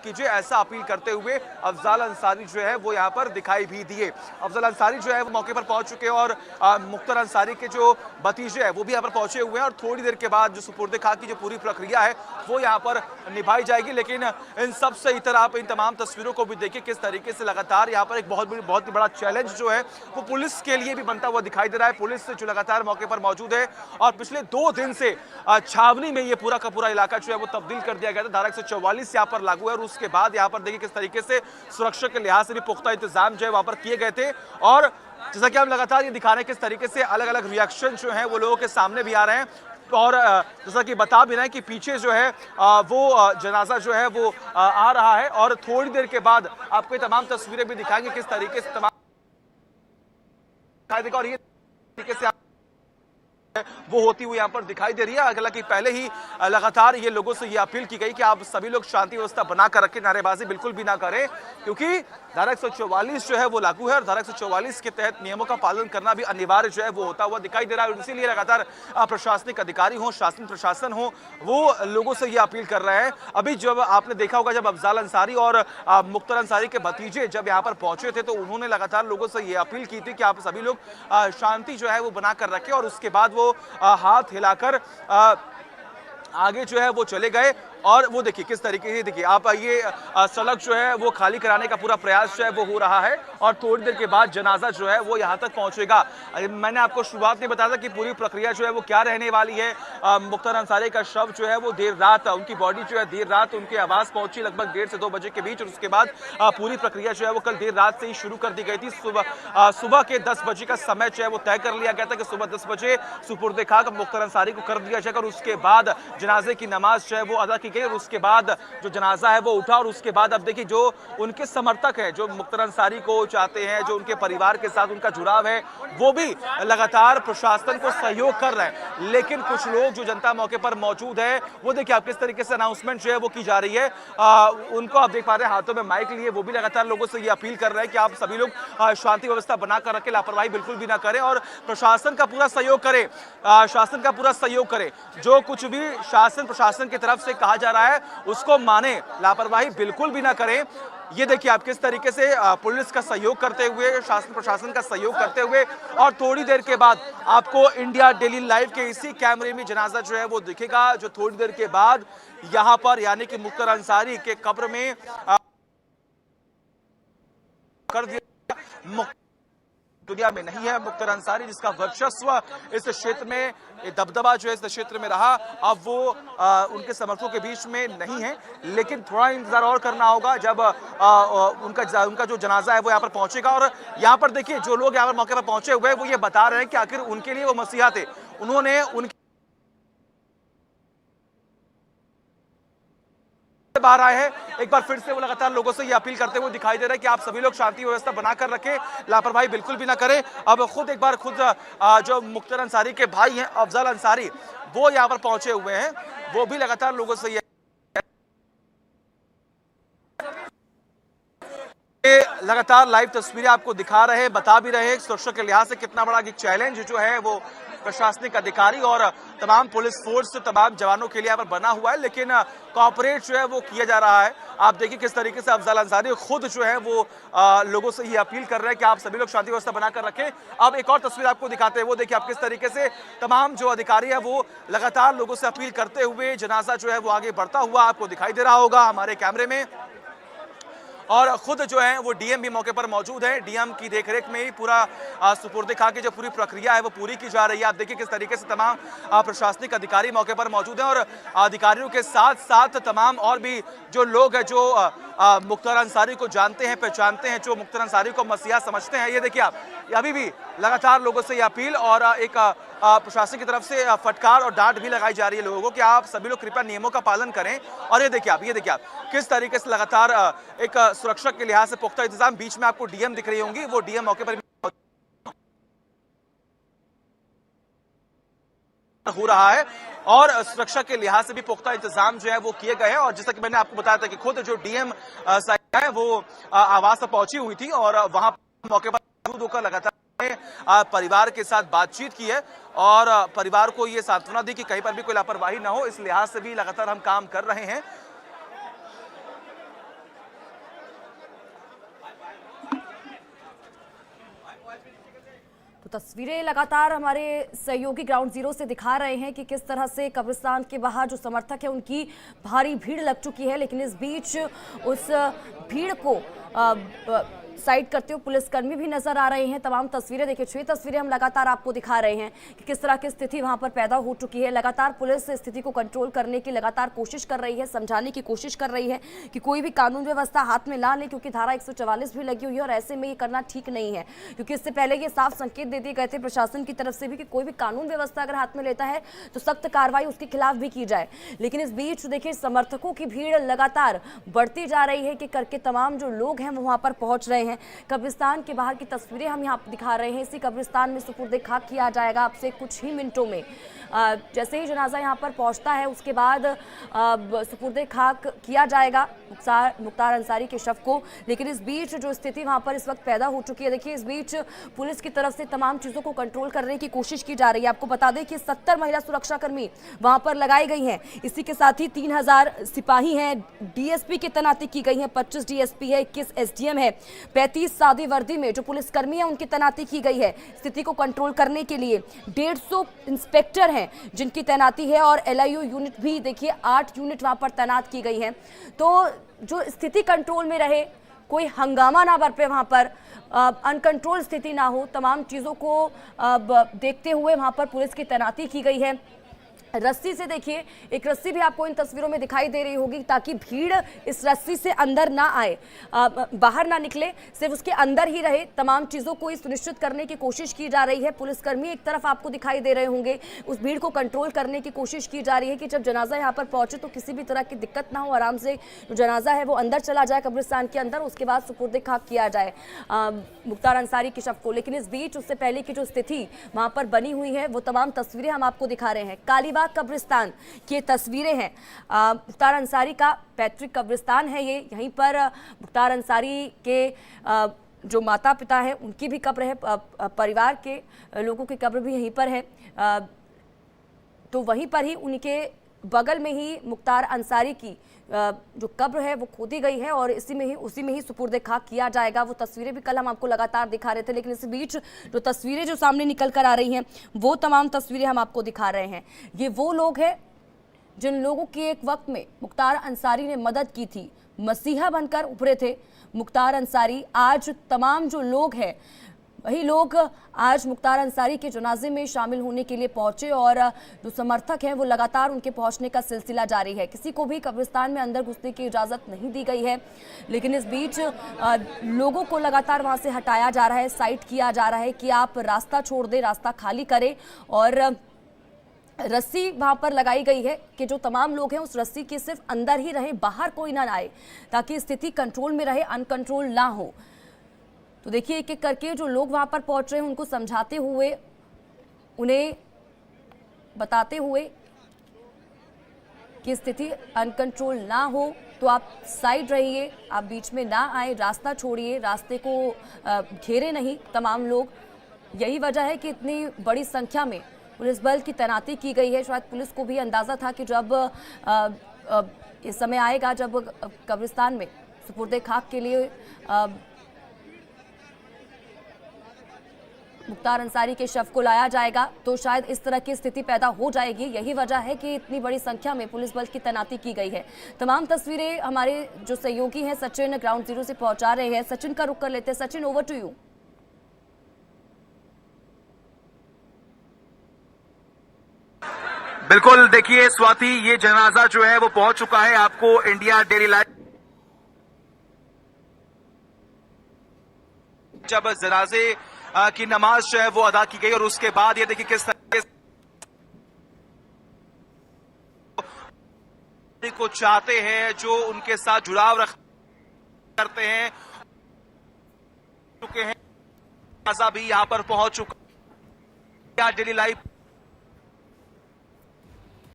कीजिए, ऐसा अपील करते हुए अफजाल अंसारी जो है वो यहाँ पर दिखाई भी दिए। अफजाल अंसारी जो है वो मौके पर पहुंच चुके हैं और मुख्तार अंसारी के जो भतीजे हैं वो भी यहाँ पर पहुंचे हुए हैं और थोड़ी देर के बाद जो सुपुर्द खाक की जो पूरी प्रक्रिया है वो यहाँ पर निभाई जाएगी। लेकिन इन सब से इतर आप इन तमाम तस्वीरों को भी देखिए किस तरीके से लगातार यहाँ पर एक बहुत ही बड़ा चैलेंज जो है वो पुलिस के लिए भी बनता हुआ दिखाई दे रहा है। पुलिस जो लगातार मौके पर मौजूद है और पिछले 2 दिन से छावनी में ये पूरा का पूरा इलाका जो है वो तब्दील कर दिया गया था। धारा 144 यहाँ पर लागू है और उसके बाद यहाँ पर देखिए किस तरीके से सुरक्षा के लिहाज से भी पुख्ता इंतजाम जो है वहां पर किए गए थे। और जैसा कि हम लगातार ये दिखा रहे हैं किस तरीके से अलग अलग रिएक्शन जो है वो लोगों के सामने भी आ रहे हैं। और जैसा कि बता भी रहे हैं कि पीछे जो है वो जनाजा जो है वो आ रहा है और थोड़ी देर के बाद आपको ये तमाम तस्वीरें भी दिखाएंगे किस तरीके से तमाम और ये तरीके से वो होती हुई यहाँ पर दिखाई दे रही है। हालांकि पहले ही लगातार ये लोगों से ये अपील की गई कि आप सभी लोग शांति व्यवस्था बनाकर रखें, नारेबाजी बिल्कुल भी ना करें, क्योंकि धारा 144 जो है वो लागू है और धारा 144 के तहत नियमों का पालन करना भी अनिवार्य जो है वो होता हुआ दिखाई दे रहा है। और इसीलिए लगातार प्रशासनिक अधिकारी हो, शासन प्रशासन हो, वो लोगों से ये अपील कर रहे हैं। अभी जब आपने देखा होगा जब अफजाल अंसारी और मुख्तार अंसारी के भतीजे जब यहाँ पर पहुंचे थे तो उन्होंने लगातार लोगों से ये अपील की थी कि आप सभी लोग शांति जो है वो बनाकर रखें और उसके बाद वो हाथ हिलाकर आगे जो है वो चले गए। और वो देखिए किस तरीके से देखिए आप ये सड़क जो है वो खाली कराने का पूरा प्रयास जो है वो हो रहा है और थोड़ी देर के बाद जनाजा जो है वो यहाँ तक पहुंचेगा। मैंने आपको शुरुआत में बताया था कि पूरी प्रक्रिया जो है वो क्या रहने वाली है। मुख्तार अंसारी का शव जो है वो देर रात, उनकी बॉडी जो है देर रात उनके आवास पहुंची लगभग 1:30 से 2 बजे के बीच और उसके बाद पूरी प्रक्रिया जो है वो कल देर रात से ही शुरू कर दी गई थी। सुबह के 10 बजे का समय जो है वो तय कर लिया गया था कि सुबह 10 बजे सुपुर्द खाक मुख्तार अंसारी को कर दिया जाएगा और उसके बाद जनाजे की नमाज जो है वो अदा की गई और उसके बाद जो जनाजा है वो उठा। और उसके बाद अब देखिए जो उनके समर्थक हैं, जो मुख्तार अंसारी को चाहते हैं, जो उनके परिवार के साथ उनका जुड़ाव है, वो भी लगातार प्रशासन को सहयोग कर रहे हैं। लेकिन कुछ लोग जो जनता मौके पर मौजूद है वो देखिए आप किस तरीके से अनाउंसमेंट जो है वो की जा रही है। उनको आप देख पा रहे हैं हाथों में माइक लिए, वो भी लगातार लोगों से ये अपील कर रहे हैं कि आप सभी लोग शांति व्यवस्था बनाकर रखें, लापरवाही बिल्कुल भी ना करें और प्रशासन का पूरा सहयोग करें, शासन का पूरा सहयोग करें। जो कुछ भी शासन प्रशासन की तरफ से कहा जा रहा है उसको माने, लापरवाही बिल्कुल भी ना करें। ये देखिए आप किस तरीके से पुलिस का सहयोग करते हुए, शासन प्रशासन का सहयोग करते हुए और थोड़ी देर के बाद आपको इंडिया डेली लाइव के इसी कैमरे में जनाजा जो है वो दिखेगा, जो थोड़ी देर के बाद यहाँ पर यानी कि मुख्तार अंसारी के कब्र में कर दिया। दुनिया में नहीं है मुख्तार अंसारी जिसका वर्चस्व इस क्षेत्र में, दबदबा जो है इस क्षेत्र में रहा, अब वो उनके समर्थकों के बीच में नहीं है। लेकिन थोड़ा इंतजार और करना होगा जब उनका जो जनाजा है वो यहाँ पर पहुंचेगा। और यहाँ पर देखिए जो लोग यहाँ पर मौके पर पहुंचे हुए हैं वो ये बता रहे हैं कि आखिर उनके लिए वो मसीहा थे, उन्होंने उनके बाहर आए हैं। एक बार फिर से वो लगातार लोगों से ये अपील करते हुए दिखाई दे रहा है कि आप सभी लोग शांति व्यवस्था बनाकर रखें, लापरवाही बिल्कुल भी ना करें। अब खुद एक बार जो मुख्तार अंसारी के भाई हैं अफजाल अंसारी वो यहाँ पर पहुंचे हुए हैं, वो भी लगातार लोगों से लगातार लाइव तस्वीरें आपको दिखा रहे हैं, बता भी रहे हैं सुरक्षा के लिहाज से कितना बड़ा चैलेंज जो है वो प्रशासनिक अधिकारी और तमाम पुलिस फोर्स, तमाम जवानों के लिए यहाँ पर बना हुआ है। लेकिन कॉपरेट जो है वो किया जा रहा है। आप देखिए किस तरीके से अफजाल अंसारी खुद जो है वो लोगों से ये अपील कर रहे हैं कि आप सभी लोग शांति व्यवस्था बनाकर रखें। अब एक और तस्वीर आपको दिखाते हैं, वो देखिए आप किस तरीके से तमाम जो अधिकारी है वो लगातार लोगों से अपील करते हुए जनाजा जो है वो आगे बढ़ता हुआ आपको दिखाई दे रहा होगा हमारे कैमरे में। और खुद जो है वो डीएम भी मौके पर मौजूद है, डीएम की देखरेख में ही पूरा सुपुर्द खाक की जो पूरी प्रक्रिया है वो पूरी की जा रही है। आप देखिए किस तरीके से तमाम प्रशासनिक अधिकारी मौके पर मौजूद हैं और अधिकारियों के साथ साथ तमाम और भी जो लोग हैं जो मुख्तार अंसारी को जानते हैं, पहचानते हैं, जो मुख्तार अंसारी को मसीहा समझते हैं। ये देखिए आप अभी भी लगातार लोगों से ये अपील और एक प्रशासन की तरफ से फटकार और डांट भी लगाई जा रही है लोगों को कि आप सभी लोग कृपया नियमों का पालन करें। और ये देखिए आप किस तरीके से लगातार एक सुरक्षा के लिहाज से पुख्ता इंतजाम। बीच में आपको डीएम दिख रही होंगी, वो डीएम मौके पर हो रहा है और सुरक्षा के लिहाज से भी पुख्ता इंतजाम जो है वो किए गए हैं। और जैसा कि मैंने आपको बताया था कि खुद जो डीएम साहब है वो आवास पर पहुंची हुई थी और वहां मौके पर मौजूद होकर लगातार परिवार के साथ बातचीत की है और परिवार को ये सांत्वना दी कि कहीं पर भी कोई लापरवाही ना हो, इस लिहाज से भी लगातार हम काम कर रहे हैं। तस्वीरें लगातार हमारे सहयोगी ग्राउंड जीरो से दिखा रहे हैं कि किस तरह से कब्रिस्तान के बाहर जो समर्थक है उनकी भारी भीड़ लग चुकी है, लेकिन इस बीच उस भीड़ को साइड करते हुए पुलिसकर्मी भी नजर आ रहे हैं। तमाम तस्वीरें देखिए, 6 तस्वीरें हम लगातार आपको दिखा रहे हैं कि किस तरह की स्थिति वहां पर पैदा हो चुकी है। लगातार पुलिस स्थिति को कंट्रोल करने की लगातार कोशिश कर रही है, समझाने की कोशिश कर रही है कि कोई भी कानून व्यवस्था हाथ में ना ले, क्योंकि धारा 144 भी लगी हुई है और ऐसे में ये करना ठीक नहीं है, क्योंकि इससे पहले ये साफ संकेत दे दिए गए थे प्रशासन की तरफ से भी कि कोई भी कानून व्यवस्था अगर हाथ में लेता है तो सख्त कार्रवाई उसके खिलाफ भी की जाए। लेकिन इस बीच देखिए समर्थकों की भीड़ लगातार बढ़ती जा रही है कि करके तमाम जो लोग हैं वो वहां पर पहुंच रहे हैं। कब्रिस्तान के बाहर की तस्वीरें हम यहाँ दिखा रहे हैं। इसी कब्रिस्तान में सुपुर्द खाक किया जाएगा अब से कुछ ही मिनटों में। जैसे ही जनाजा यहाँ पर पहुंचता है उसके बाद सुपुर्द खाक किया जाएगा मुख्तार अंसारी के शव को। लेकिन इस बीच जो स्थिति वहां पर इस वक्त पैदा हो चुकी है, देखिए इस बीच पुलिस की तरफ से तमाम चीजों को कंट्रोल करने की कोशिश की जा रही है। आपको बता दें कि 70 महिला सुरक्षाकर्मी वहां पर लगाई गई हैं। इसी के साथ ही 3000 सिपाही हैं, डीएसपी की तैनाती की गई है, 25 डीएसपी है, 21 एसडीएम है, 35 सादी वर्दी में जो पुलिसकर्मी है उनकी तैनाती की गई है स्थिति को कंट्रोल करने के लिए। 150 इंस्पेक्टर हैं जिनकी तैनाती है और एलआईयू यूनिट भी देखिए 8 यूनिट वहां पर तैनात की गई है। तो जो स्थिति कंट्रोल में रहे, कोई हंगामा ना बरपे वहां पर, अनकंट्रोल स्थिति ना हो, तमाम चीजों को देखते हुए वहां पर पुलिस की तैनाती की गई है। रस्सी से देखिए, एक रस्सी भी आपको इन तस्वीरों में दिखाई दे रही होगी ताकि भीड़ इस रस्सी से अंदर ना आए, बाहर ना निकले, सिर्फ उसके अंदर ही रहे। तमाम चीज़ों को सुनिश्चित करने की कोशिश की जा रही है। पुलिसकर्मी एक तरफ आपको दिखाई दे रहे होंगे, उस भीड़ को कंट्रोल करने की कोशिश की जा रही है कि जब जनाजा यहाँ पर पहुंचे तो किसी भी तरह की दिक्कत ना हो, आराम से जो जनाजा है वो अंदर चला जाए कब्रिस्तान के अंदर, उसके बाद सुपुर्द खाक किया जाए मुख्तार अंसारी के शव को। लेकिन इस बीच उससे पहले की जो स्थिति वहाँ पर बनी हुई है वो तमाम तस्वीरें हम आपको दिखा रहे हैं। कालीबाग कब्रिस्तान की तस्वीरें हैं। मुख्तार अंसारी का पैतृक कब्रिस्तान है ये। यहीं पर मुख्तार अंसारी के जो माता पिता है उनकी भी कब्र है, परिवार के लोगों की कब्र भी यहीं पर है। तो वहीं पर ही उनके बगल में ही मुख्तार अंसारी की जो कब्र है वो खोदी गई है और उसी में ही सुपुर्द खाक किया जाएगा। वो तस्वीरें भी कल हम आपको लगातार दिखा रहे थे, लेकिन इस बीच जो तस्वीरें जो सामने निकल कर आ रही हैं वो तमाम तस्वीरें हम आपको दिखा रहे हैं। ये वो लोग हैं जिन लोगों की एक वक्त में मुख्तार अंसारी ने मदद की थी, मसीहा बनकर उभरे थे मुख्तार अंसारी। आज तमाम जो लोग हैं वही लोग आज मुख्तार अंसारी के जनाजे में शामिल होने के लिए पहुंचे और जो समर्थक हैं वो लगातार उनके पहुंचने का सिलसिला जारी है। किसी को भी कब्रिस्तान में अंदर घुसने की इजाज़त नहीं दी गई है, लेकिन इस बीच लोगों को लगातार वहां से हटाया जा रहा है, साइड किया जा रहा है कि आप रास्ता छोड़ दें, रास्ता खाली करें। और रस्सी वहां पर लगाई गई है कि जो तमाम लोग हैं उस रस्सी के सिर्फ अंदर ही रहें, बाहर कोई ना आए, ताकि स्थिति कंट्रोल में रहे, अनकंट्रोल ना हो। तो देखिए एक एक करके जो लोग वहां पर पहुंच रहे हैं उनको समझाते हुए, उन्हें बताते हुए कि स्थिति अनकंट्रोल ना हो तो आप साइड रहिए, आप बीच में ना आए, रास्ता छोड़िए, रास्ते को घेरे नहीं तमाम लोग। यही वजह है कि इतनी बड़ी संख्या में पुलिस बल की तैनाती की गई है। शायद पुलिस को भी अंदाजा था कि जब इस समय आएगा जब कब्रिस्तान में सुपुर्द खाक के लिए मुख्तार अंसारी के शव को लाया जाएगा तो शायद इस तरह की स्थिति पैदा हो जाएगी। यही वजह है कि इतनी बड़ी संख्या में पुलिस बल की तैनाती की गई है। तमाम तस्वीरें हमारे जो सहयोगी हैं सचिन ग्राउंड जीरो से पहुंचा रहे हैं। सचिन का रुख कर लेते हैं। Sachin, over to you. बिल्कुल, देखिए स्वाति, ये जनाजा जो है वो पहुंच चुका है। आपको इंडिया डेली लाइफ जब जनाजे की नमाज जो है वो अदा की गई और उसके बाद ये देखिए किस तरह को चाहते हैं, जो उनके साथ जुड़ाव करते हैं, चुके हैं, जनाजा भी यहां पर पहुंच चुका है। Daily life